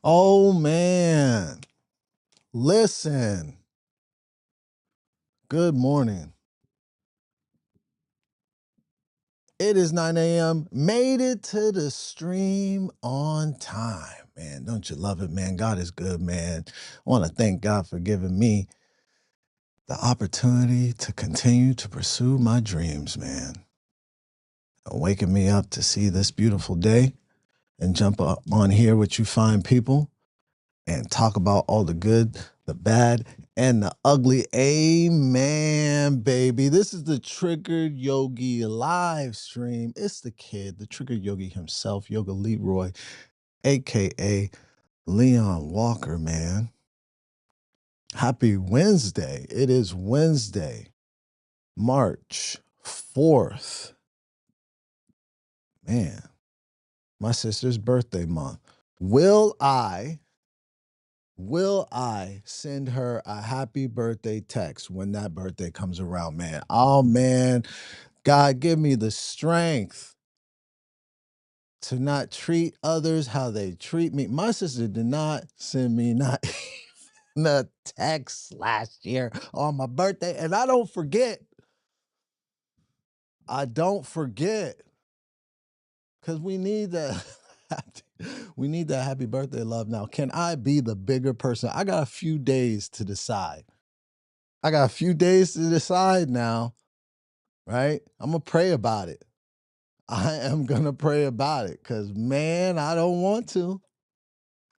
Oh man, listen. Good morning. It is 9 a.m. Made it to the stream on time. Man, don't you love it, man? God is good, man. I want to thank God for giving me the opportunity to continue to pursue my dreams, man. Waking me up to see this beautiful day and jump up on here with you fine people and talk about all the good, the bad, and the ugly. Amen, baby. This is the Triggered Yogi live stream. It's the kid, the Triggered Yogi himself, Yoga Leroy, aka Leon Walker, man. Happy Wednesday. It is Wednesday, March 4th. Man, my sister's birthday month. Will I send her a happy birthday text when that birthday comes around, man? Oh, man. God, give me the strength to not treat others how they treat me. My sister did not send me not even a text last year on my birthday, and I don't forget. I don't forget because we need that. We need that happy birthday love now. Can I be the bigger person? I got a few days to decide. I got a few days to decide now, right? I'm going to pray about it. I am going to pray about it because, man, I don't want to.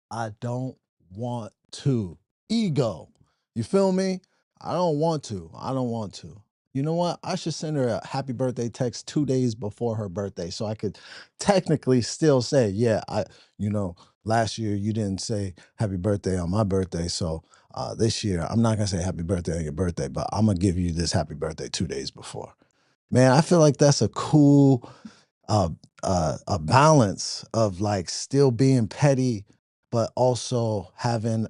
I don't want to. Ego. You feel me? I don't want to. I don't want to. You know what? I should send her a happy birthday text 2 days before her birthday so I could technically still say, yeah, you know, last year you didn't say happy birthday on my birthday. So this year I'm not going to say happy birthday on your birthday, but I'm going to give you this happy birthday 2 days before. Man, I feel like that's a cool uh, a balance of like still being petty, but also having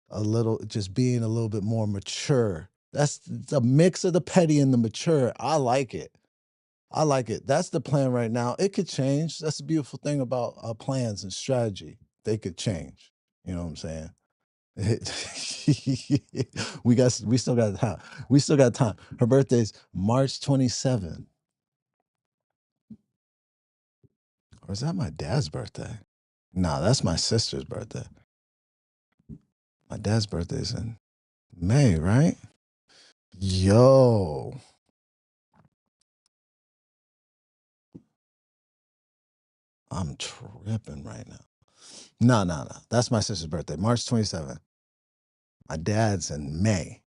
a little, just being a little bit more mature. That's a mix of the petty and the mature. I like it. I like it. That's the plan right now. It could change. That's the beautiful thing about plans and strategy. They could change. You know what I'm saying? We still got time. We still got time. Her birthday's March 27th. Or is that my dad's birthday? No, that's my sister's birthday. My dad's birthday's in May, right? Yo, I'm tripping right now. No, no, no. That's my sister's birthday, March 27th. My dad's in May.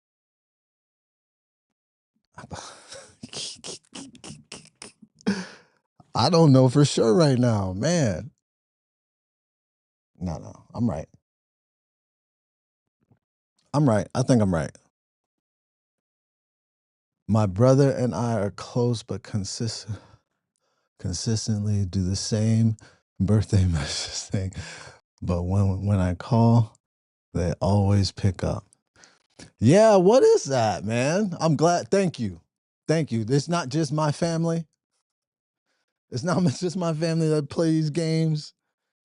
I don't know for sure right now, man. No, no, I'm right. I'm right. I think I'm right. My brother and I are close, but consistently do the same birthday message thing. But when I call, they always pick up. Yeah, what is that, man? I'm glad. Thank you. Thank you. It's not just my family. It's not just my family that plays games.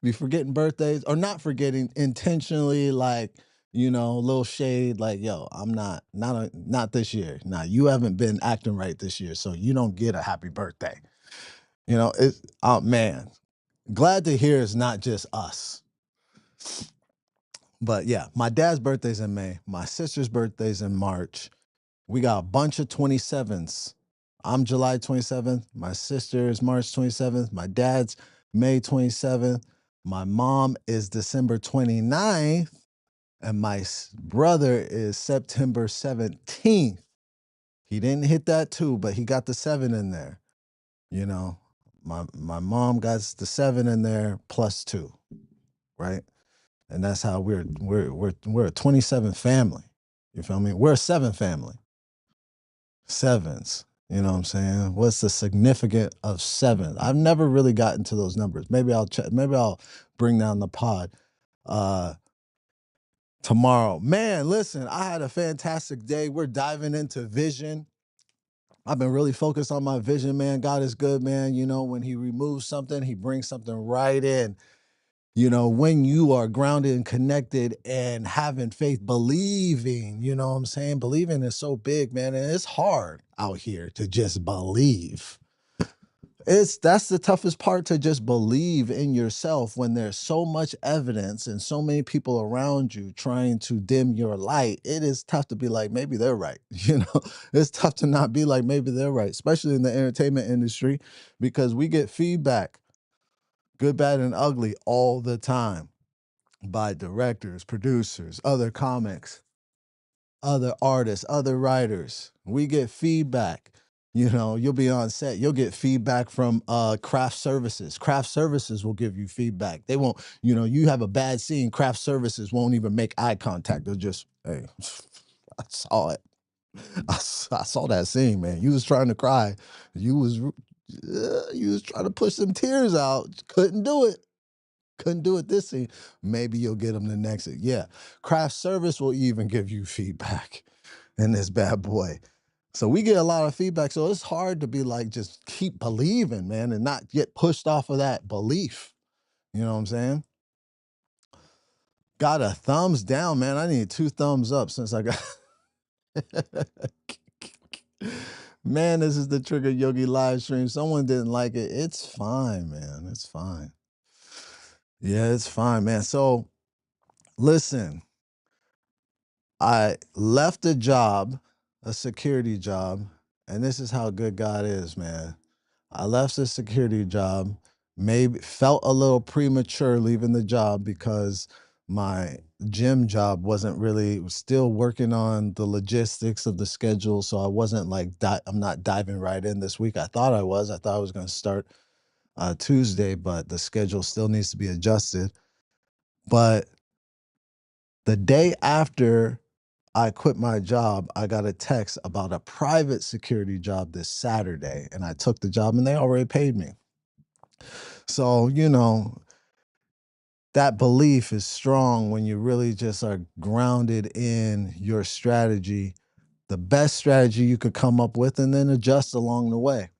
Be forgetting birthdays or not forgetting intentionally, like, a little shade, like, yo, I'm not this year. Nah, you haven't been acting right this year, so you don't get a happy birthday. It's oh man. Glad to hear it's not just us. But yeah, my dad's birthday's in May. My sister's birthday's in March. We got a bunch of 27s. I'm July 27th. My sister is March 27th. My dad's May 27th. My mom is December 29th. And my brother is September 17th. He didn't hit that too, but he got the 7 in there. You know, my mom got the 7 in there plus 2, right? And that's how we're a 27 family. You feel me? We're a 7 family. Sevens. You know what I'm saying? What's the significance of 7? I've never really gotten to those numbers. Maybe I'll check. Maybe I'll bring down the pod uh, tomorrow. Man, listen, I had a fantastic day. We're diving into vision. I've been really focused on my vision, man. God is good, man. When he removes something, he brings something right in. When you are grounded and connected and having faith, believing, you know what I'm saying? Believing is so big, man. And it's hard out here to just believe. That's the toughest part, to just believe in yourself when there's so much evidence and so many people around you trying to dim your light. It is tough to be like, maybe they're right. It's tough to not be like, maybe they're right, especially in the entertainment industry, because we get feedback, good, bad, and ugly, all the time by directors, producers, other comics, other artists, other writers. We get feedback. You'll be on set, you'll get feedback from craft services. Craft services will give you feedback. They won't, you have a bad scene, craft services won't even make eye contact. They'll just, hey, I saw it. I saw that scene, man. You was trying to cry. You was trying to push some tears out. Couldn't do it. Couldn't do it this scene. Maybe you'll get them the next. Yeah. Craft service will even give you feedback in this bad boy. So we get a lot of feedback. So it's hard to be like, just keep believing, man, and not get pushed off of that belief. You know what I'm saying? Got a thumbs down, man. I need 2 thumbs up since I got. Man, this is the Trigger Yogi live stream. Someone didn't like it. It's fine, man. It's fine. Yeah, it's fine, man. So listen, I left a job, a security job, and this is how good God is, man. I left the security job, maybe felt a little premature leaving the job because my gym job wasn't really, was still working on the logistics of the schedule. So I wasn't like, I'm not diving right in this week. I thought I was. I thought I was going to start Tuesday, but the schedule still needs to be adjusted. But the day after I quit my job, I got a text about a private security job this Saturday, and I took the job and they already paid me. So, that belief is strong when you really just are grounded in your strategy, the best strategy you could come up with, and then adjust along the way.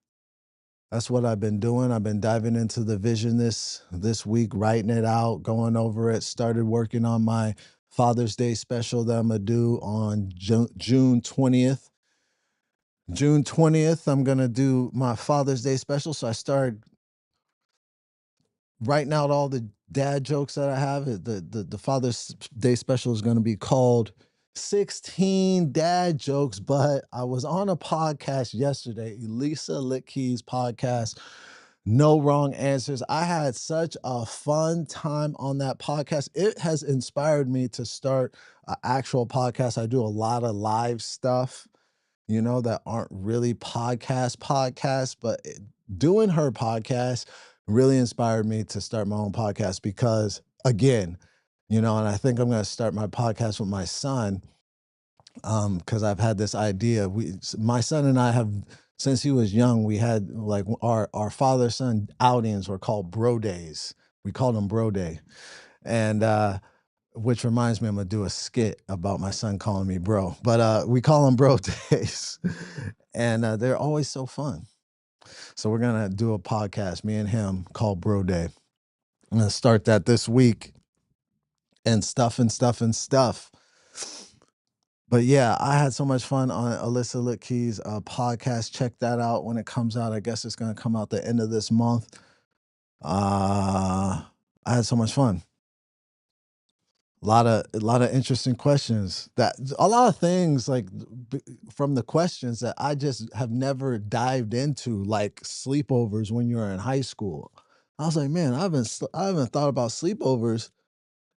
That's what I've been doing. I've been diving into the vision this week, writing it out, going over it, started working on my Father's Day special that I'm going to do on June 20th. June 20th, I'm going to do my Father's Day special. So I started writing out all the dad jokes that I have. The Father's Day special is going to be called 16 Dad Jokes, but I was on a podcast yesterday, Elisa Litkey's podcast, No Wrong Answers. I had such a fun time on that podcast. It has inspired me to start an actual podcast. I do a lot of live stuff, that aren't really podcasts, but doing her podcast really inspired me to start my own podcast because, again, and I think I'm going to start my podcast with my son, because I've had this idea. My son and I have, since he was young, we had like our father-son outings were called bro days. We called them bro day. And which reminds me, I'm gonna do a skit about my son calling me bro. But we call them bro days, and they're always so fun. So we're gonna do a podcast, me and him, called Bro Day. I'm gonna start that this week, and stuff and stuff and stuff. But yeah, I had so much fun on Alyssa Litkey's podcast. Check that out when it comes out. I guess it's gonna come out the end of this month. I had so much fun. A lot of interesting questions, that a lot of things like from the questions that I just have never dived into, like sleepovers when you're in high school. I was like, man, I haven't thought about sleepovers.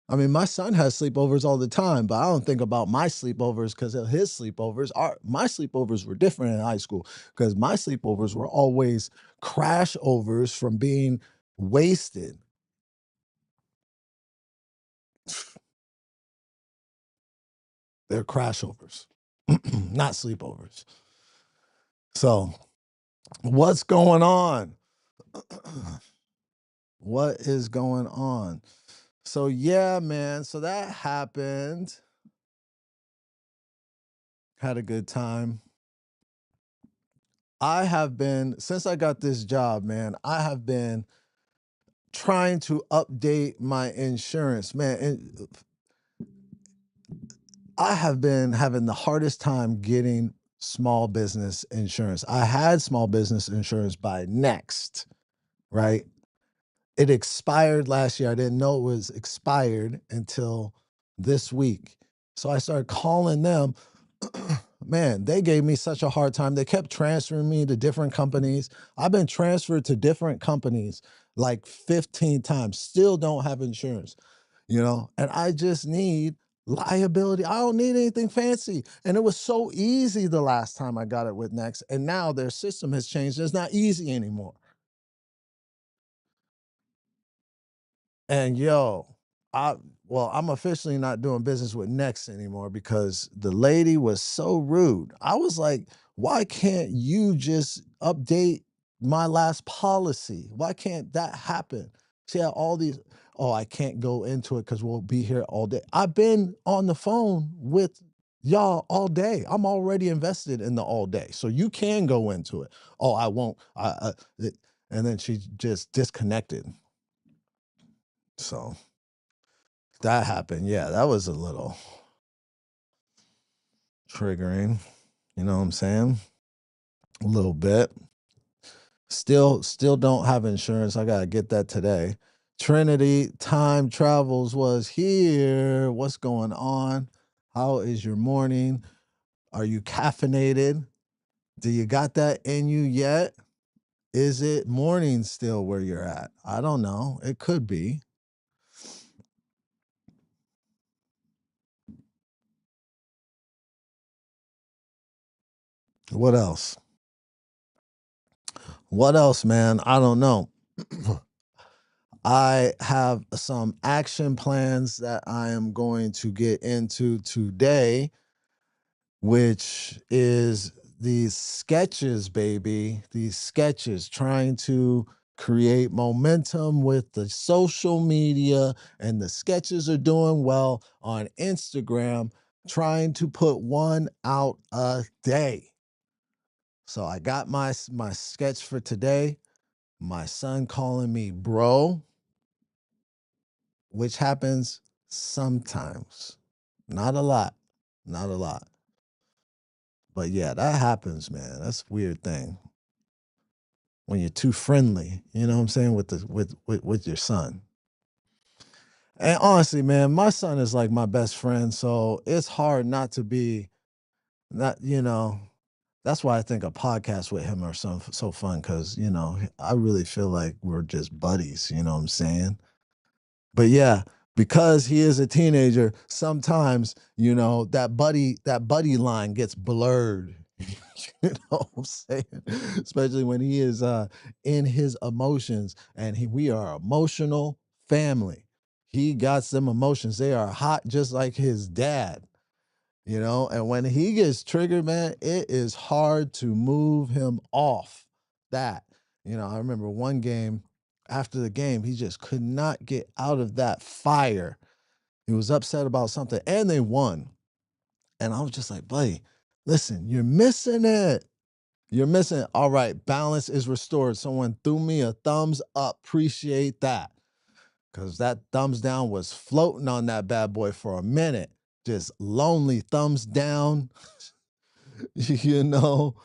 I mean, my son has sleepovers all the time, but I don't think about my sleepovers because his sleepovers are my sleepovers were different in high school because my sleepovers were always crash overs from being wasted. They're crash overs, not sleepovers. So, what's going on? What is going on? So, yeah, man. So that happened. Had a good time. I have been, since I got this job, man, I have been trying to update my insurance, man. And I have been having the hardest time getting small business insurance. I had small business insurance by Next, right? It expired last year. I didn't know it was expired until this week. So I started calling them. Man, they gave me such a hard time. They kept transferring me to different companies. I've been transferred to different companies like 15 times, still don't have insurance, and I just need liability. I don't need anything fancy. And it was so easy the last time I got it with Next. And now their system has changed. It's not easy anymore. And I I'm officially not doing business with Next anymore because the lady was so rude. I was like, why can't you just update my last policy? Why can't that happen? She had all these, oh, I can't go into it because we'll be here all day. I've been on the phone with y'all all day. I'm already invested in the all day. So you can go into it. Oh, I won't. And then she just disconnected. So that happened. Yeah, that was a little triggering. You know what I'm saying? A little bit. Still don't have insurance. I gotta get that today. Trinity Time Travels was here. What's going on? How is your morning? Are you caffeinated? Do you got that in you yet? Is it morning still where you're at? I don't know. It could be. What else? What else, man? I don't know. I have some action plans that I am going to get into today, which is these sketches, baby. These sketches, trying to create momentum with the social media, and the sketches are doing well on Instagram, trying to put one out a day. So I got my sketch for today. My son calling me bro, which happens sometimes. Not a lot. Not a lot. But yeah, that happens, man. That's a weird thing. When you're too friendly, you know what I'm saying, with the with your son. And honestly, man, my son is like my best friend, so it's hard not to be not, that's why I think a podcast with him are so fun because, I really feel like we're just buddies, you know what I'm saying? But yeah, because he is a teenager, sometimes, that buddy line gets blurred. You know what I'm saying? Especially when he is in his emotions, and we are emotional family. He got some emotions. They are hot just like his dad. And when he gets triggered, man, it is hard to move him off that. I remember one game, after the game, he just could not get out of that fire. He was upset about something, and they won. And I was just like, buddy, listen, you're missing it. You're missing it. All right, balance is restored. Someone threw me a thumbs up. Appreciate that. Because that thumbs down was floating on that bad boy for a minute. Just lonely thumbs down, you know.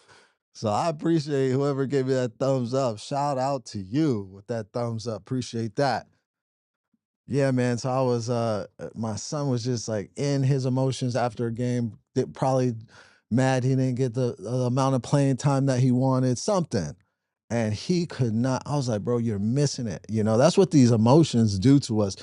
So I appreciate whoever gave me that thumbs up. Shout out to you with that thumbs up. Appreciate that. Yeah, man. So I was my son was just like in his emotions after a game, probably mad he didn't get the amount of playing time that he wanted, something. And he could not. I was like, bro, you're missing it. That's what these emotions do to us.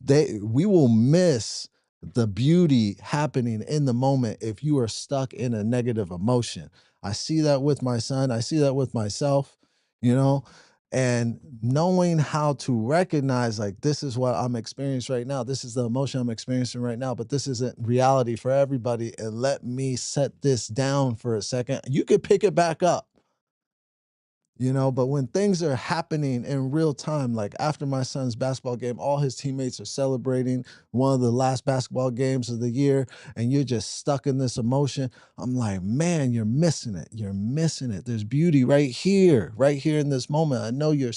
We will miss the beauty happening in the moment if you are stuck in a negative emotion. I see that with my son. I see that with myself, you know, and knowing how to recognize, like, this is what I'm experiencing right now. This is the emotion I'm experiencing right now, but this isn't reality for everybody. And let me set this down for a second. You could pick it back up. But when things are happening in real time, like after my son's basketball game, all his teammates are celebrating one of the last basketball games of the year, and you're just stuck in this emotion. I'm like, man, you're missing it. You're missing it. There's beauty right here in this moment. I know you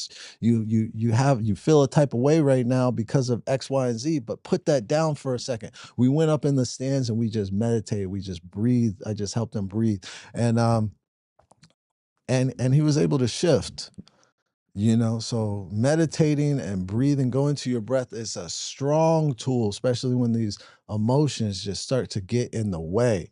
feel a type of way right now because of X, Y, and Z, but put that down for a second. We went up in the stands and we just meditated. We just breathed. I just helped him breathe. And he was able to shift. So meditating and breathing, going to your breath is a strong tool, especially when these emotions just start to get in the way.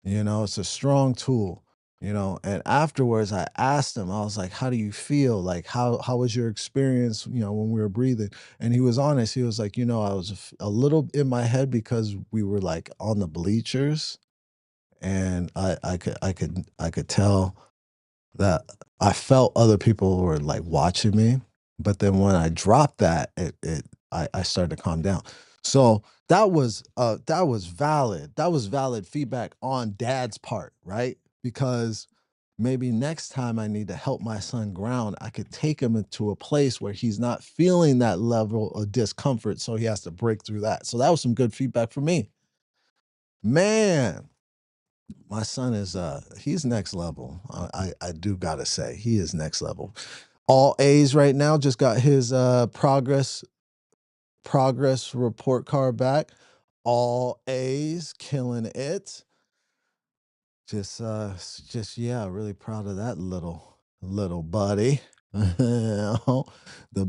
It's a strong tool. And afterwards I asked him, I was like, how do you feel? Like, how was your experience, when we were breathing? And he was honest. He was like, I was a little in my head because we were like on the bleachers, and I could tell that I felt other people were like watching me, but then when I dropped that, I started to calm down. So that was valid. That was valid feedback on dad's part, right? Because maybe next time I need to help my son ground, I could take him into a place where he's not feeling that level of discomfort, so he has to break through that. So that was some good feedback for me. Man, my son is he's next level. I do gotta say he is next level. All A's right now. Just got his progress report card back. All A's, killing it. Just yeah, really proud of that little buddy. The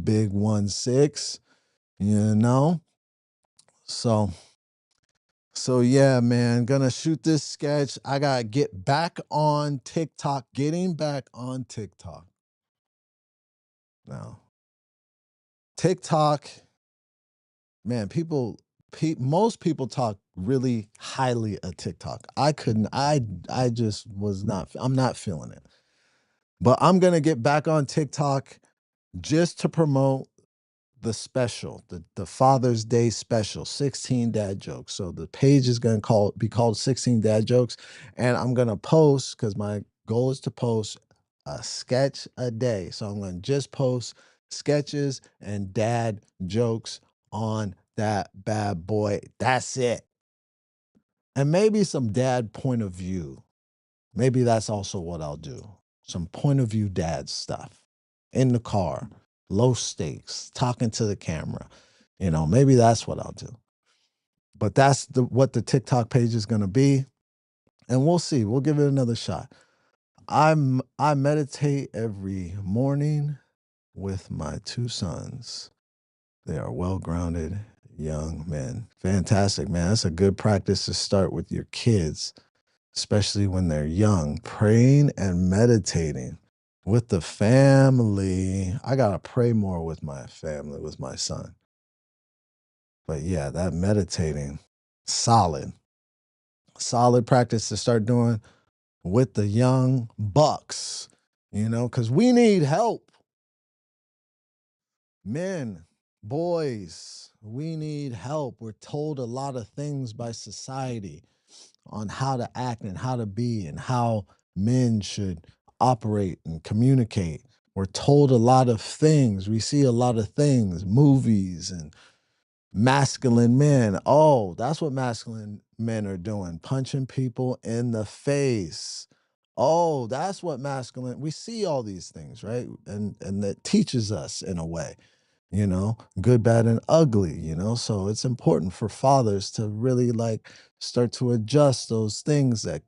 big 1-6. You know. So yeah, man, gonna shoot this sketch. I gotta get back on TikTok. Getting back on TikTok now. TikTok, man, most people talk really highly of TikTok. I couldn't. I just was not. I'm not feeling it. But I'm gonna get back on TikTok just to promote the special, the Father's Day special, 16 dad jokes. So the page is going to be called 16 dad jokes, and I'm going to post, cuz my goal is to post a sketch a day. So I'm going to just post sketches and dad jokes on that bad boy. That's it. And maybe some dad point of view. Maybe that's also what I'll do. Some point of view dad stuff in the car, low stakes, talking to the camera. Maybe that's what I'll do. But that's what the TikTok page is going to be, and we'll see. We'll give it another shot. I meditate every morning with my two sons. They are well-grounded young men. Fantastic, man. That's a good practice to start with your kids, especially when they're young, praying and meditating with the family. I got to pray more with my family, with my son. But yeah, that meditating, solid, solid practice to start doing with the young bucks, because we need help. Men, boys, we need help. We're told a lot of things by society on how to act and how to be and how men should operate and communicate. We're told a lot of things. We see a lot of things, movies and masculine men. Oh, that's what masculine men are doing, punching people in the face. Oh, that's what masculine. We see all these things, right? And that teaches us in a way, good, bad, and ugly, So it's important for fathers to really like start to adjust those things that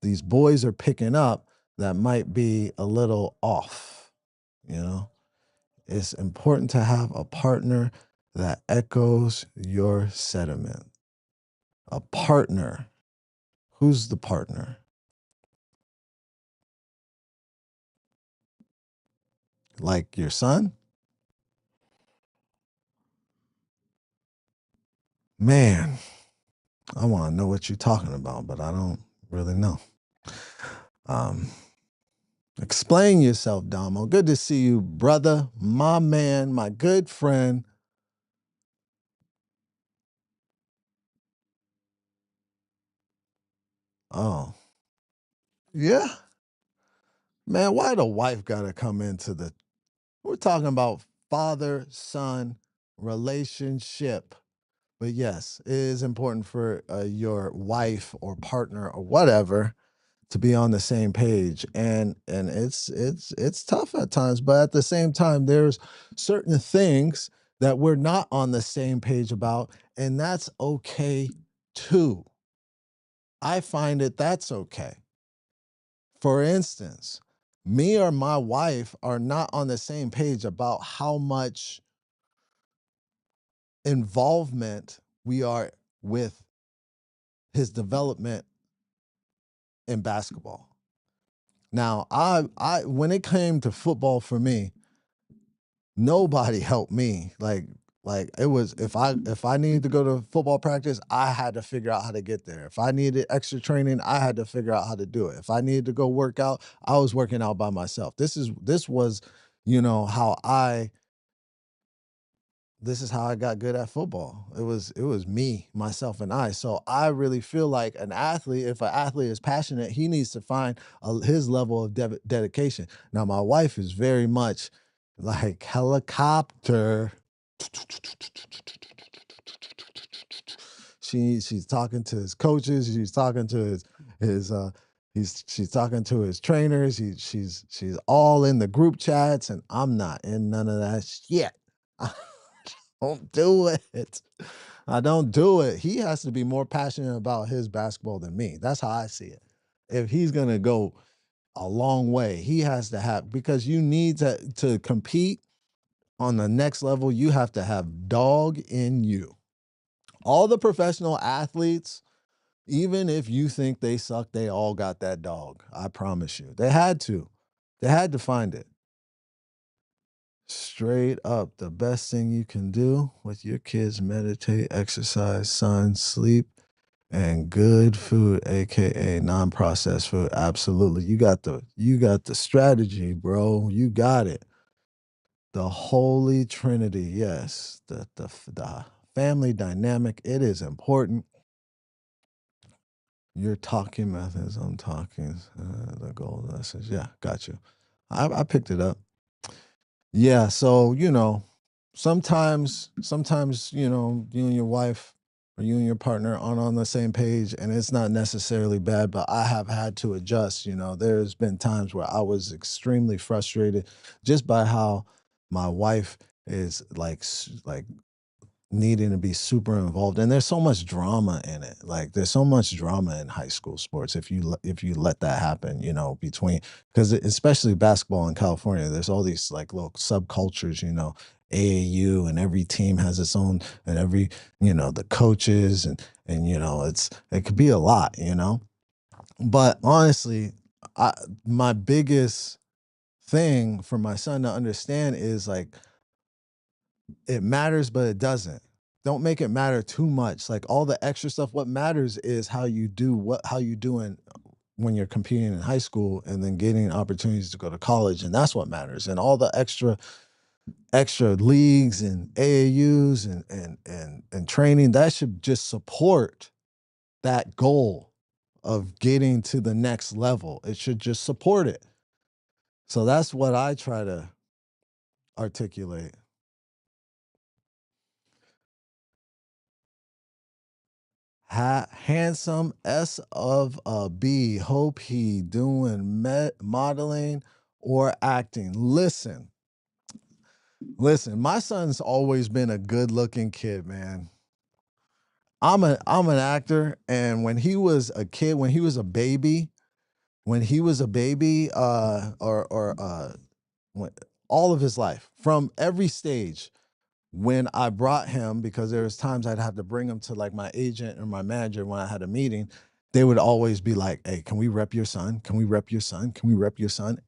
these boys are picking up that might be a little off, you know? It's important to have a partner that echoes your sentiment. A partner. Who's the partner? Like your son? Man, I want to know what you're talking about, but I don't really know. Um, Explain yourself, Damo. Good to see you, brother, my man, my good friend. Oh, yeah. Man, why the wife gotta come into the we're talking about father-son relationship. But yes, it is important for your wife or partner or whatever to be on the same page, and it's tough at times, but at the same time there's certain things that we're not on the same page about, and that's okay too. I find it that's okay. For instance, me or my wife are not on the same page about how much involvement we are with his development in basketball. Now, I when it came to football for me, nobody helped me. Like it was if I needed to go to football practice, I had to figure out how to get there. If I needed extra training, I had to figure out how to do it. If I needed to go work out, I was working out by myself. This was, how this is how I got good at football. It was me, myself, and I. So I really feel like if an athlete is passionate, he needs to find his level of dedication. Now, my wife is very much like helicopter. She's talking to his coaches. She's talking to his she's talking to his trainers. She's all in the group chats, and I'm not in none of that shit. Don't do it. I don't do it. He has to be more passionate about his basketball than me. That's how I see it. If he's gonna go a long way, he has to have because you need to compete on the next level. You have to have dog in you. All the professional athletes, even if you think they suck, they all got that dog. I promise you. They had to. They had to find it. Straight up, the best thing you can do with your kids meditate, exercise, sun, sleep, and good food, aka non-processed food. Absolutely. You got the strategy, bro. You got it. The holy trinity. Yes. The family dynamic. It is important. You're talking methods. I'm talking the gold lessons. Yeah, got you. I picked it up. Yeah, so sometimes you and your wife or you and your partner aren't on the same page, and it's not necessarily bad. But I have had to adjust. There's been times where I was extremely frustrated just by how my wife is like needing to be super involved, and there's so much drama in it. Like there's so much drama in high school sports if you let that happen, between because especially basketball in California, there's all these like little subcultures, AAU, and every team has its own, and every the coaches and it could be a lot, but honestly, my biggest thing for my son to understand is like it matters, but it doesn't. Don't make it matter too much. Like all the extra stuff, what matters is how you doing when you're competing in high school and then getting opportunities to go to college. And that's what matters. And all the extra leagues and AAUs and training, that should just support that goal of getting to the next level. It should just support it. So that's what I try to articulate. Handsome S of a B. Hope he doing modeling or acting. Listen. My son's always been a good looking kid, man. I'm an actor, and when he was a kid, when he was a baby, when, all of his life, from every stage, when I brought him, because there was times I'd have to bring him to like my agent or my manager when I had a meeting, they would always be like, "Hey, can we rep your son? Can we rep your son? Can we rep your son?"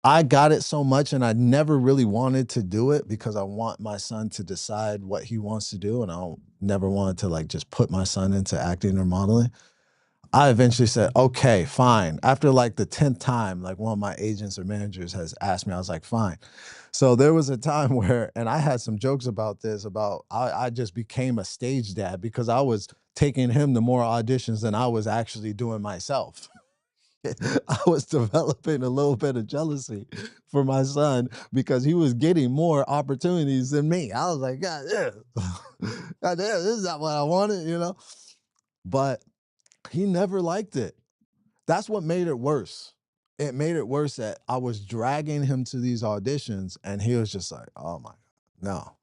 I got it so much, and I never really wanted to do it because I want my son to decide what he wants to do, and never wanted to like just put my son into acting or modeling. I eventually said, okay, fine. After like the 10th time, like one of my agents or managers has asked me, I was like, fine. So there was a time where, and I had some jokes about this, about I just became a stage dad because I was taking him to more auditions than I was actually doing myself. I was developing a little bit of jealousy for my son because he was getting more opportunities than me. I was like, God damn, God damn, this is not what I wanted, you know? But he never liked it. That's what made it worse. It made it worse that I was dragging him to these auditions and he was just like, oh my God, no,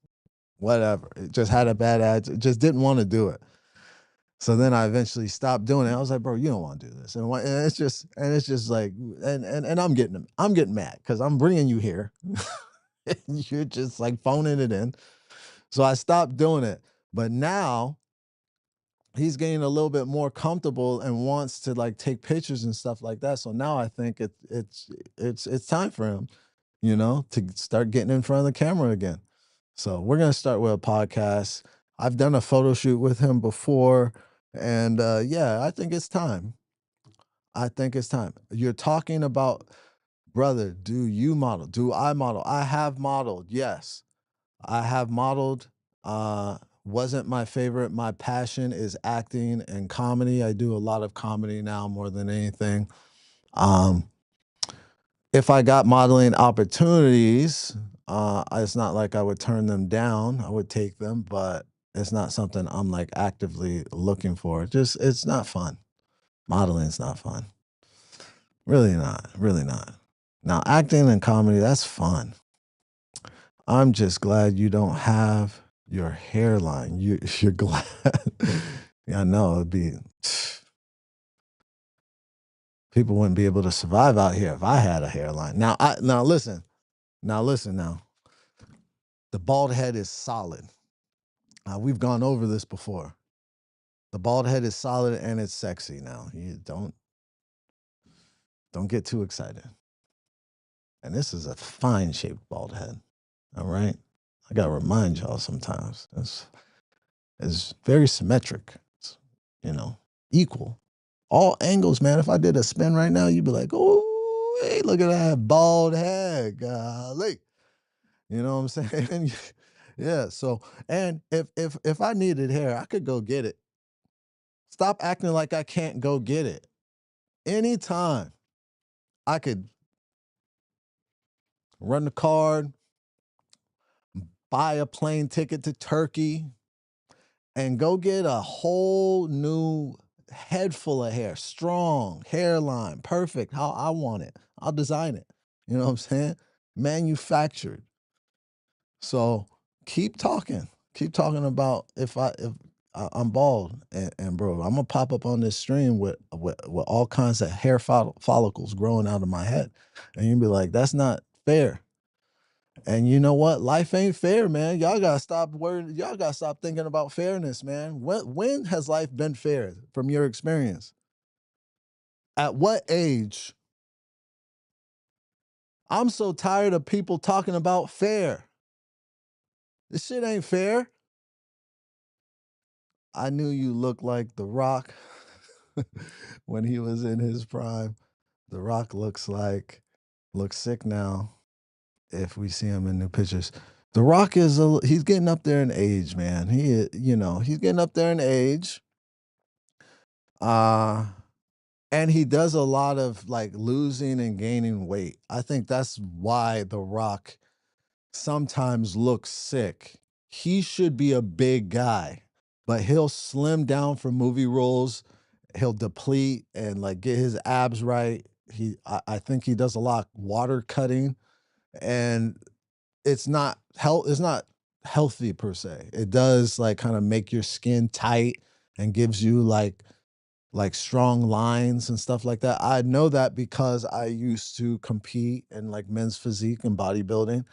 whatever. It just had a bad attitude, just didn't want to do it. So then I eventually stopped doing it. I was like, bro, you don't want to do this. And it's just like, and I'm getting mad because I'm bringing you here. And you're just like phoning it in. So I stopped doing it. But now he's getting a little bit more comfortable and wants to like take pictures and stuff like that. So now I think it's time for him, you know, to start getting in front of the camera again. So we're gonna start with a podcast. I've done a photo shoot with him before, and yeah, I think it's time. I think it's time. You're talking about, brother, do you model? Do I model? I have modeled, yes. I have modeled. Wasn't my favorite. My passion is acting and comedy. I do a lot of comedy now more than anything. Um, if I got modeling opportunities, it's not like I would turn them down. I would take them, but it's not something I'm like actively looking for. Just it's not fun. Modeling's not fun. Really not. Really not. Now, acting and comedy, that's fun. I'm just glad you don't have your hairline. You're glad. Yeah, I know it'd be people wouldn't be able to survive out here if I had a hairline. Now listen. Now listen now. The bald head is solid. We've gone over this before. The bald head is solid and it's sexy now. You don't get too excited. And this is a fine shaped bald head. All right. I gotta remind y'all sometimes. It's very symmetric. It's, you know, equal. All angles, man. If I did a spin right now, you'd be like, oh, hey, look at that bald head. Golly. You know what I'm saying? Yeah. So, and if I needed hair, I could go get it. Stop acting like I can't go get it. Anytime I could run the card, buy a plane ticket to Turkey, and go get a whole new head full of hair, strong hairline, perfect how I want it. I'll design it. You know what I'm saying? Manufactured. So keep talking. Keep talking about I'm bald and bro, I'm gonna pop up on this stream with all kinds of hair follicles growing out of my head, and you'll be like, "That's not fair." And you know what? Life ain't fair, man. Y'all gotta stop worrying. Y'all gotta stop thinking about fairness, man. When has life been fair from your experience? At what age? I'm so tired of people talking about fair. This shit ain't fair. I knew you looked like The Rock when he was in his prime. The Rock looks sick now if we see him in new pictures. The Rock he's getting up there in age, man. He's getting up there in age. Uh and he does a lot of like losing and gaining weight. I think that's why The Rock sometimes looks sick. He should be a big guy, but he'll slim down for movie roles. He'll deplete and like get his abs right. I think he does a lot of water cutting, and it's not healthy per se. It does like kind of make your skin tight and gives you like strong lines and stuff like that. I know that because I used to compete in like men's physique and bodybuilding,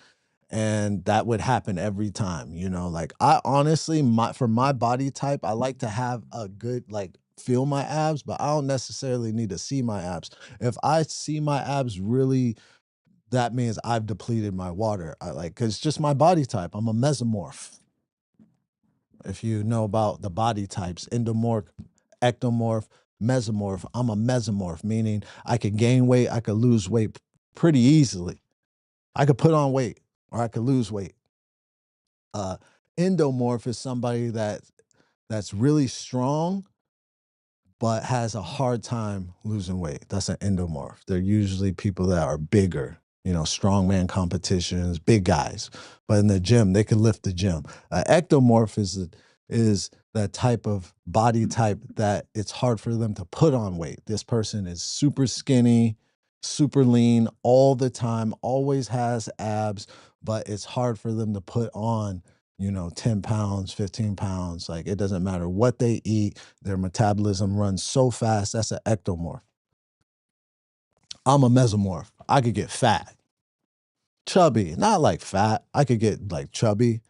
and that would happen every time, you know. Like I honestly, for my body type, I like to have a good like feel my abs, but I don't necessarily need to see my abs. If I see my abs really, that means I've depleted my water. I like because it's just my body type. I'm a mesomorph. If you know about the body types, endomorph, ectomorph, mesomorph. I'm a mesomorph, meaning I could gain weight, I could lose weight pretty easily. I could put on weight or I could lose weight. Uh, Endomorph is somebody that's really strong, but has a hard time losing weight. That's an endomorph. They're usually people that are bigger, strongman competitions, big guys. But in the gym, they can lift the gym. Ectomorph is that type of body type that it's hard for them to put on weight. This person is super skinny, super lean all the time, always has abs, but it's hard for them to put on 10 pounds, 15 pounds. Like, it doesn't matter what they eat, their metabolism runs so fast. That's an ectomorph. I'm a mesomorph. I could get fat, chubby, not like fat. I could get like chubby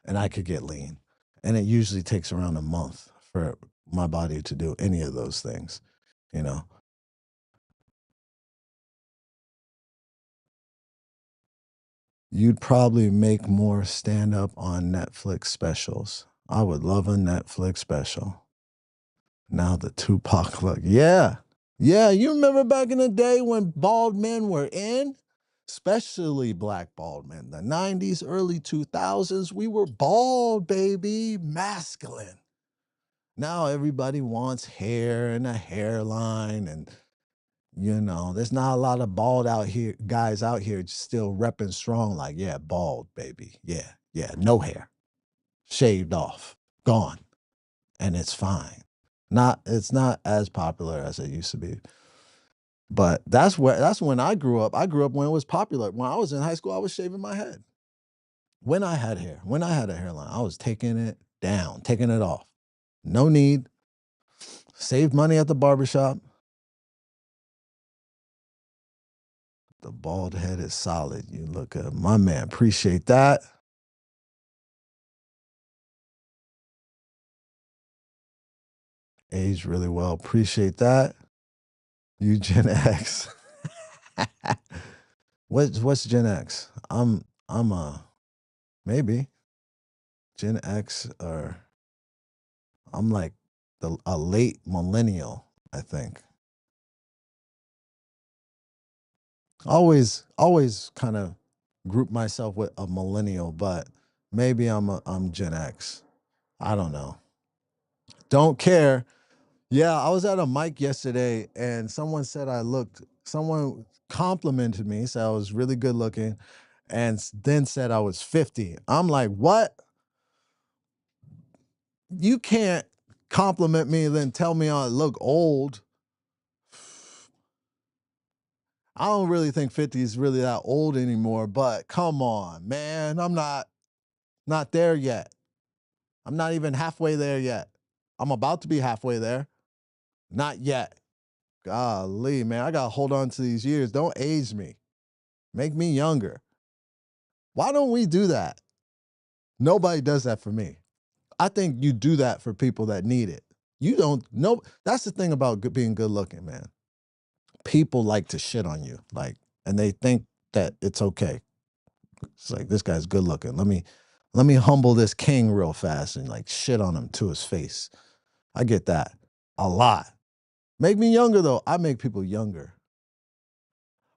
and I could get lean. And it usually takes around a month for my body to do any of those things, you know. You'd probably make more stand up on Netflix specials. I would love a Netflix special. Now the Tupac look. Yeah. Yeah. You remember back in the day when bald men were in? Especially black bald men. The 90s, early 2000s, we were bald, baby, masculine. Now everybody wants hair and a hairline, and there's not a lot of bald out here guys out here still repping strong, like, yeah, bald, baby. Yeah, yeah, no hair. Shaved off, gone. And it's fine. It's not as popular as it used to be. But that's when I grew up. I grew up when it was popular. When I was in high school, I was shaving my head. When I had hair, when I had a hairline, I was taking it down, taking it off. No need. Saved money at the barbershop. The bald head is solid. You look good. My man, appreciate that. Aged really well. Appreciate that. You Gen X. What's Gen X? I'm a maybe Gen X, or I'm like a late millennial, I think. Always kind of group myself with a millennial, but maybe I'm Gen X. I don't know. Don't care. Yeah, I was at a mic yesterday and someone complimented me, said I was really good looking, and then said I was 50. I'm like, what? You can't compliment me and then tell me I look old. I don't really think 50 is really that old anymore, but come on, man. I'm not there yet. I'm not even halfway there yet. I'm about to be halfway there. Not yet. Golly, man, I gotta hold on to these years. Don't age me. Make me younger. Why don't we do that? Nobody does that for me. I think you do that for people that need it. You don't know. That's the thing about being good looking, man. People like to shit on you, like, and they think that it's okay. It's like, this guy's good looking. Let me humble this king real fast and like shit on him to his face. I get that a lot. Make me younger though. I make people younger.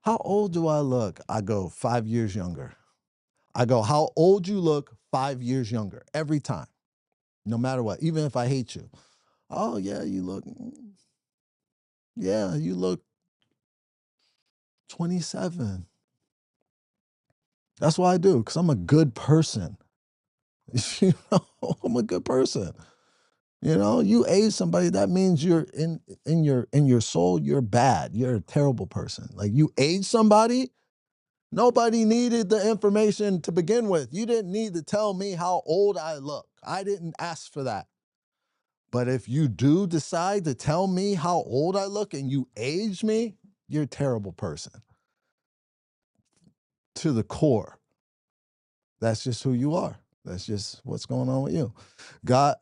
How old do I look? I go 5 years younger. I go, how old you look, 5 years younger every time, no matter what, even if I hate you. Oh, yeah, you look 27. That's what I do, because I'm a good person. you know, I'm a good person. You age somebody, that means you're in your soul, you're bad. You're a terrible person. Like, you age somebody, nobody needed the information to begin with. You didn't need to tell me how old I look. I didn't ask for that. But if you do decide to tell me how old I look and you age me, you're a terrible person. To the core. That's just who you are. That's just what's going on with you. Got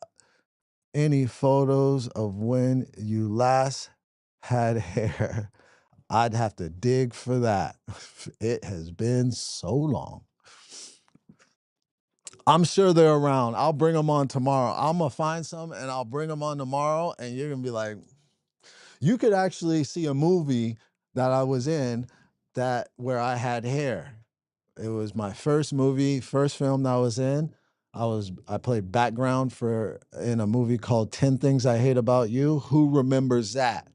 any photos of when you last had hair? I'd have to dig for that. It has been so long. I'm sure they're around. I'll bring them on tomorrow. I'm going to find some and I'll bring them on tomorrow. And you're going to be like, you could actually see a movie that I was in where I had hair. It was my first movie, first film that I was in. I played background for in a movie called 10 Things I Hate About You. Who remembers that?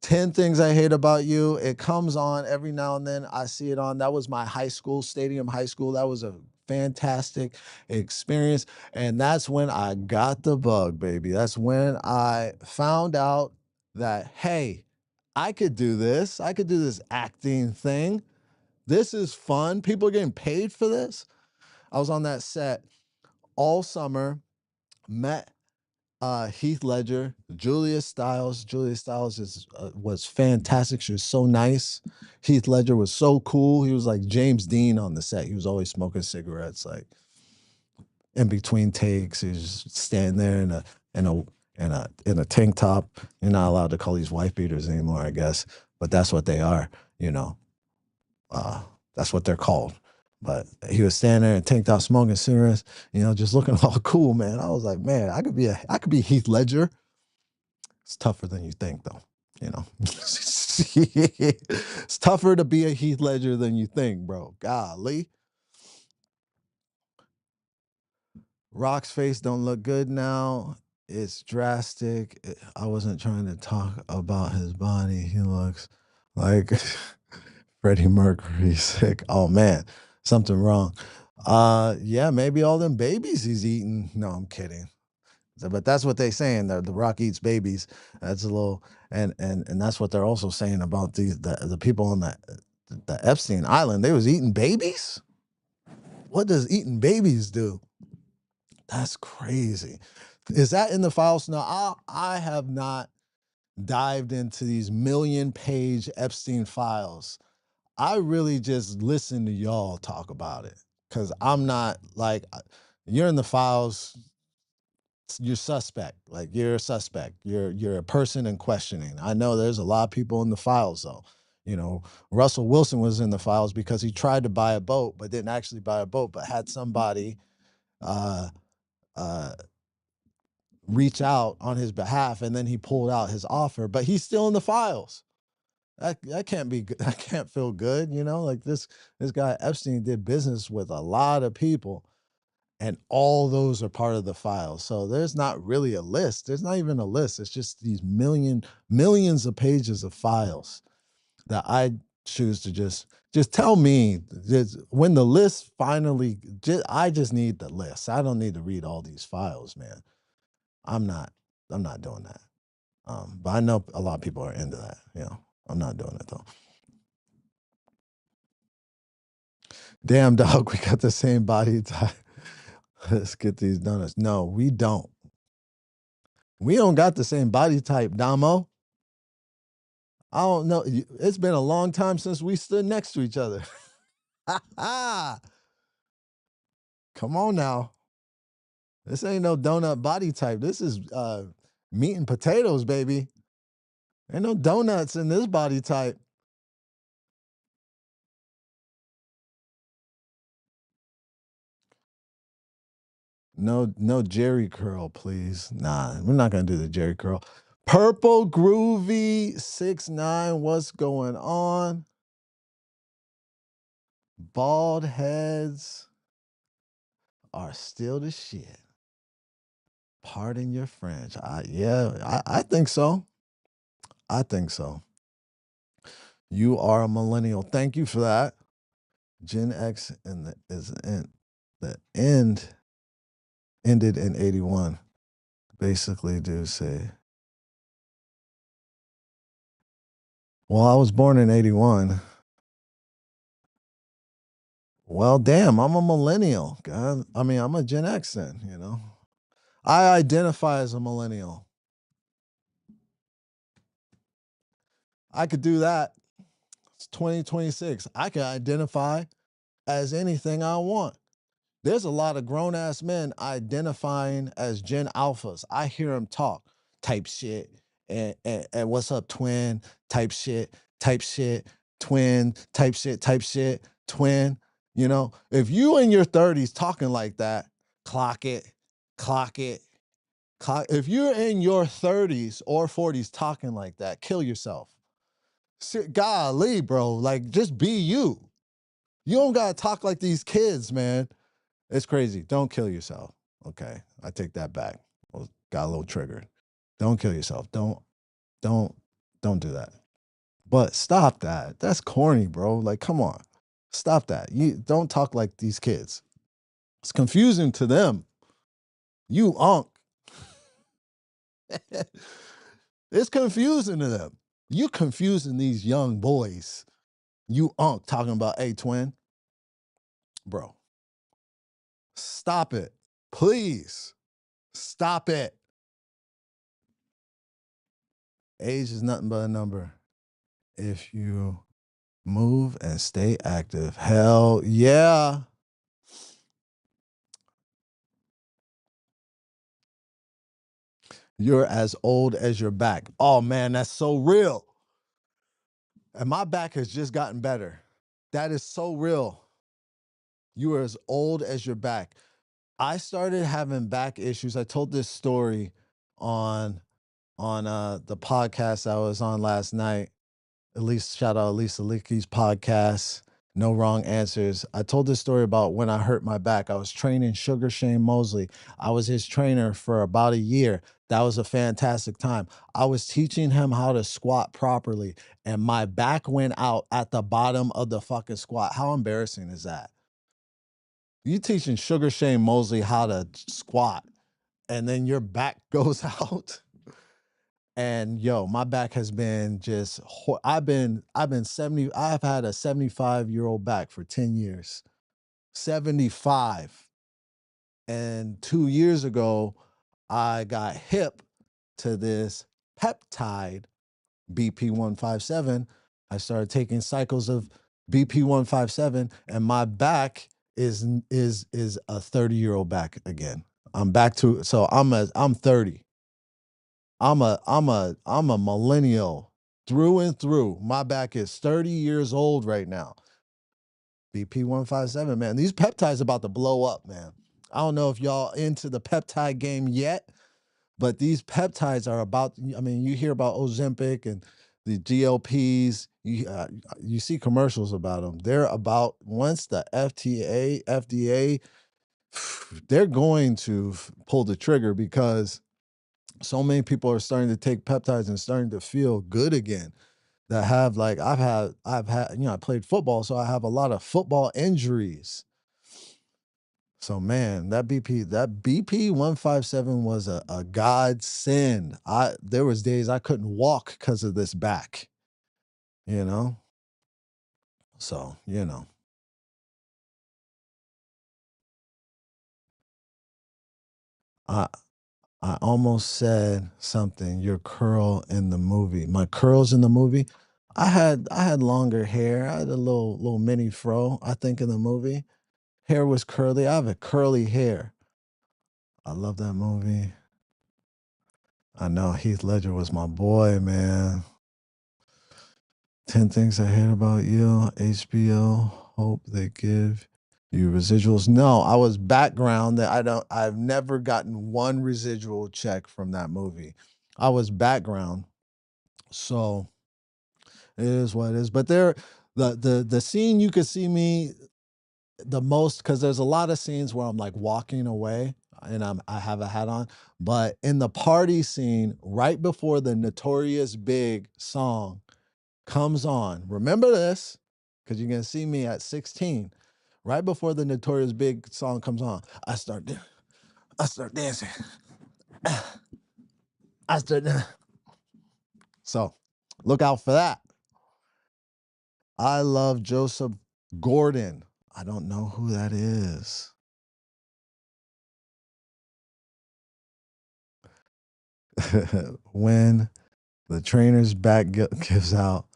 10 Things I Hate About You. It comes on every now and then. I see it on. That was my high school, Stadium High School. That was a fantastic experience. And that's when I got the bug, baby. That's when I found out that, hey, I could do this. I could do this acting thing. This is fun. People are getting paid for this. I was on that set all summer, met Heath Ledger, Julia Stiles. Julia Stiles was fantastic. She was so nice. Heath Ledger was so cool. He was like James Dean on the set. He was always smoking cigarettes, like in between takes. He was just standing there in a tank top. You're not allowed to call these wife beaters anymore, I guess, but that's what they are. You know, that's what they're called. But he was standing there in tank top smoking cigarettes, just looking all cool, man. I was like, man, I could be Heath Ledger. It's tougher than you think, though. It's tougher to be a Heath Ledger than you think, bro. Golly. Rock's face don't look good now. It's drastic. I wasn't trying to talk about his body. He looks like Freddie Mercury sick. Oh man, something wrong. Yeah, maybe all them babies he's eating. No, I'm kidding. But that's what they saying. The Rock eats babies. That's a little, and that's what they're also saying about the people on the Epstein Island. They was eating babies. What does eating babies do? That's crazy. Is that in the files? No, I have not dived into these million-page Epstein files. I really just listen to y'all talk about it because I'm not like you're in the files. You're suspect. Like you're a suspect. You're a person in questioning. I know there's a lot of people in the files though. Russell Wilson was in the files because he tried to buy a boat but didn't actually buy a boat, but had somebody uh, uh, reach out on his behalf, and then he pulled out his offer. But he's still in the files. That can't be good. That can't feel good. Like this guy Epstein did business with a lot of people. And all those are part of the file. So there's not really a list. There's not even a list. It's just these millions of pages of files that I choose to just tell me when the list finally, I just need the list. I don't need to read all these files, man. I'm not doing that. But I know a lot of people are into that. I'm not doing it though. Damn dog, we got the same body type. Let's get these donuts. No, we don't. We don't got the same body type, Damo. I don't know. It's been a long time since we stood next to each other. Come on now. This ain't no donut body type. This is meat and potatoes, baby. Ain't no donuts in this body type. No Jerry curl, please. Nah, we're not gonna do the Jerry curl. Purple Groovy 6'9". What's going on? Bald heads are still the shit. Pardon your French. I think so. I think so. You are a millennial. Thank you for that. Gen X the end ended in 81. Basically, do say. Well, I was born in 81. Well, damn, I'm a millennial. God, I mean, I'm a Gen X then. I identify as a millennial. I could do that. It's 2026. I can identify as anything I want. There's a lot of grown ass men identifying as Gen Alphas. I hear them talk type shit and what's up, twin type shit, twin type shit, twin. If you in your 30s talking like that, clock it, clock it, clock. If you're in your 30s or 40s talking like that, kill yourself. Golly, bro, like just be you. You don't gotta talk like these kids, man. It's crazy. Don't kill yourself. Okay, I take that back. Got a little triggered. Don't kill yourself. Don't don't do that. But stop that. That's corny, bro. Like, come on. Stop that. You don't talk like these kids. It's confusing to them. You unk. It's confusing to them. You confusing these young boys. You unk talking about a twin. Bro, stop it. Please. Stop it. Age is nothing but a number. If you move and stay active, hell yeah. You're as old as your back. Oh man, that's so real. And my back has just gotten better. That is so real. You are as old as your back. I started having back issues. I told this story on the podcast I was on last night. At least shout out Elisa Licky's podcast, No Wrong Answers. I told this story about when I hurt my back. I was training Sugar Shane Mosley. I was his trainer for about a year. That was a fantastic time. I was teaching him how to squat properly, and my back went out at the bottom of the fucking squat. How embarrassing is that? You teaching Sugar Shane Mosley how to squat, and then your back goes out. And yo, my back has been just I've been 70 I've had a 75-year-old back for 10 years. 75. And 2 years ago, I got hip to this peptide BP157. I started taking cycles of BP157 and my back is a 30-year-old back again. I'm back to so I'm 30. I'm a millennial through and through. My back is 30 years old right now. BP157, man. These peptides about to blow up, man. I don't know if y'all into the peptide game yet, but these peptides are about, I mean, you hear about Ozempic and the GLPs, you see commercials about them. They're about, once the FDA, they're going to pull the trigger because so many people are starting to take peptides and starting to feel good again. That have like I've had I played football, so I have a lot of football injuries. So man, that BP 157 was a godsend. There was days I couldn't walk because of this back, you know. So I I almost said something. Your curl in the movie. My curls in the movie. I had longer hair. I had a little mini fro. I think in the movie, hair was curly. I have a curly hair. I love that movie. I know Heath Ledger was my boy, man. 10 Things I Hate About You, HBO. Hope they give you residuals. No, I was background that I've never gotten one residual check from that movie. I was background. So it is what it is. But the scene you could see me the most, because there's a lot of scenes where I'm like walking away and I have a hat on. But in the party scene, right before the Notorious Big song comes on, remember this, because you're gonna see me at 16. Right before the Notorious Big song comes on, I start dancing. I start so look out for that. I love Joseph Gordon. I don't know who that is. When the trainer's back gives out,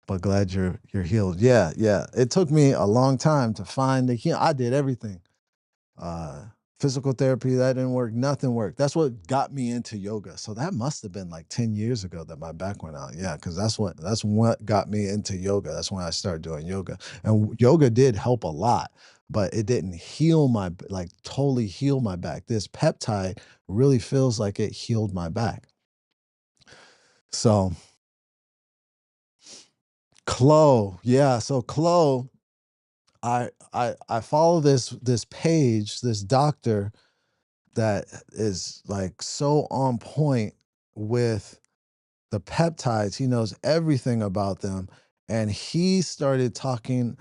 but glad you're healed. Yeah, yeah. It took me a long time to find the heal. I did everything. Uh, Physical therapy, that didn't work. Nothing worked. That's what got me into yoga. So that must have been like 10 years ago that my back went out. Yeah, because that's what got me into yoga. That's when I started doing yoga. And yoga did help a lot, but it didn't heal like totally heal my back. This peptide really feels like it healed my back. So Chloe, yeah. So Chloe, I follow this page, this doctor that is like so on point with the peptides. He knows everything about them. And he started talking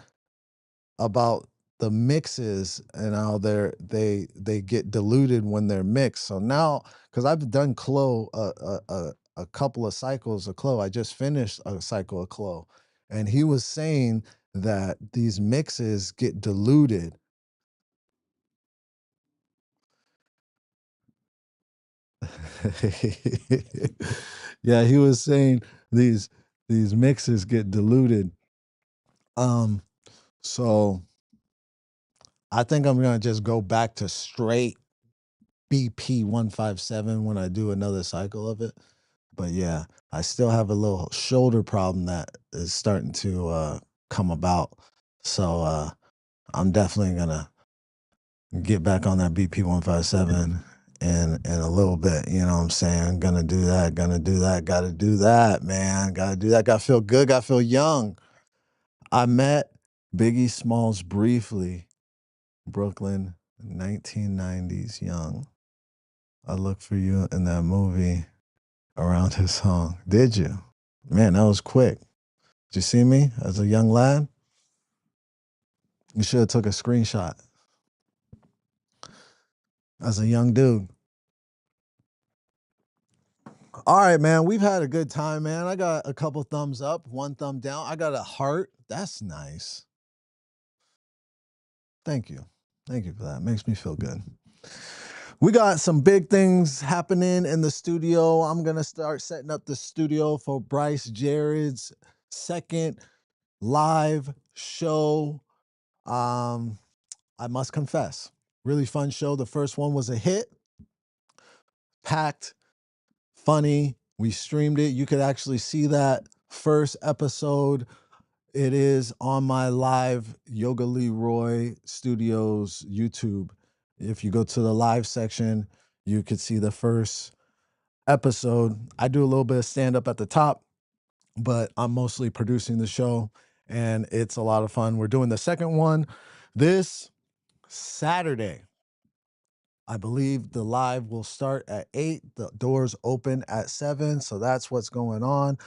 about the mixes and how they get diluted when they're mixed. So now, because I've done Clo a couple of cycles of Clo, I just finished a cycle of Clo, and he was saying that these mixes get diluted. Yeah, he was saying these these mixes get diluted. Um, so I think I'm gonna just go back to straight BP 157 when I do another cycle of it. But yeah, I still have a little shoulder problem that is starting to come about. So I'm definitely gonna get back on that BP 157 in a little bit. You know what I'm saying? Gonna do that, gotta do that, man. Gotta do that, gotta feel good, gotta feel young. I met Biggie Smalls briefly, Brooklyn, 1990s, young. I looked for you in that movie around his song. Did you? Man, that was quick. Did you see me as a young lad? You should have took a screenshot as a young dude. All right, man. We've had a good time, man. I got a couple thumbs up, one thumb down. I got a heart. That's nice. Thank you. Thank you for that. Makes me feel good. We got some big things happening in the studio. I'm going to start setting up the studio for Bryce Jared's second live show. I must confess, really fun show. The first one was a hit, packed, funny. We streamed it. You could actually see that first episode. It is on my live Yoga Leroy Studios YouTube. If you go to the live section, you could see the first episode. I do a little bit of stand up at the top, but I'm mostly producing the show, and it's a lot of fun. We're doing the second one this Saturday. I believe the live will start at 8. The doors open at 7. So that's what's going on.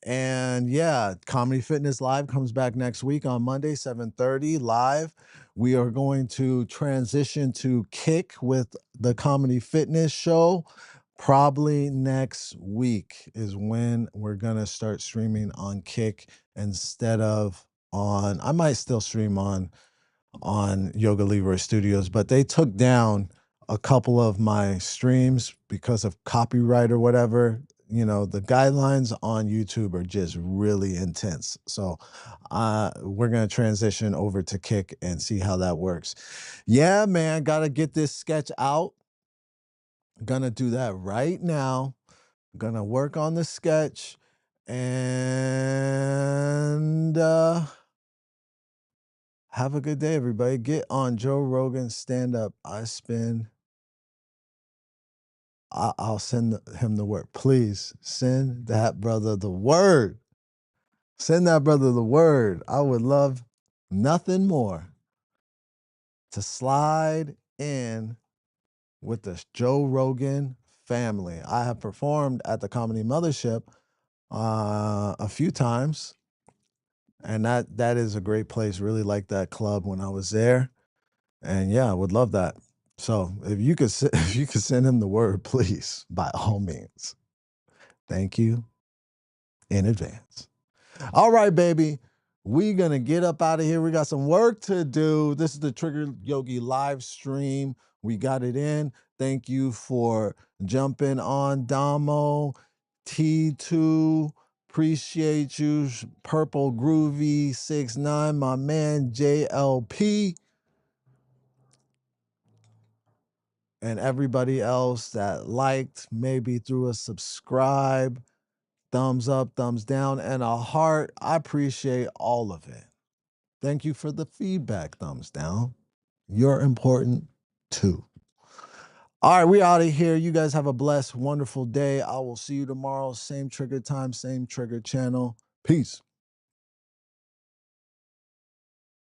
And yeah, Comedy Fitness Live comes back next week on Monday, 7:30 live. We are going to transition to Kick with the Comedy Fitness show. Probably next week is when we're gonna start streaming on Kick instead of on. I might still stream on Yoga Leroy Studios, but they took down a couple of my streams because of copyright or whatever. You know, the guidelines on YouTube are just really intense. So we're going to transition over to Kick and see how that works. Yeah, man, got to get this sketch out. Gonna do that right now. Gonna work on the sketch and have a good day, everybody. Get on Joe Rogan's stand up. I'll send him the word. Please send that brother the word. Send that brother the word. I would love nothing more to slide in with the Joe Rogan family. I have performed at the Comedy Mothership a few times, and that is a great place. Really like that club when I was there. And yeah, I would love that. So if you could if you could send him the word, please, by all means. Thank you in advance. All right, baby. We gonna get up out of here. We got some work to do. This is the Trigger Yogi live stream. We got it in. Thank you for jumping on, Damo, T2. Appreciate you. Purple Groovy 69, my man JLP. And everybody else that liked, maybe threw a subscribe, thumbs up, thumbs down, and a heart. I appreciate all of it. Thank you for the feedback, thumbs down. You're important too. All right, we out of here. You guys have a blessed, wonderful day. I will see you tomorrow. Same trigger time, same trigger channel. Peace.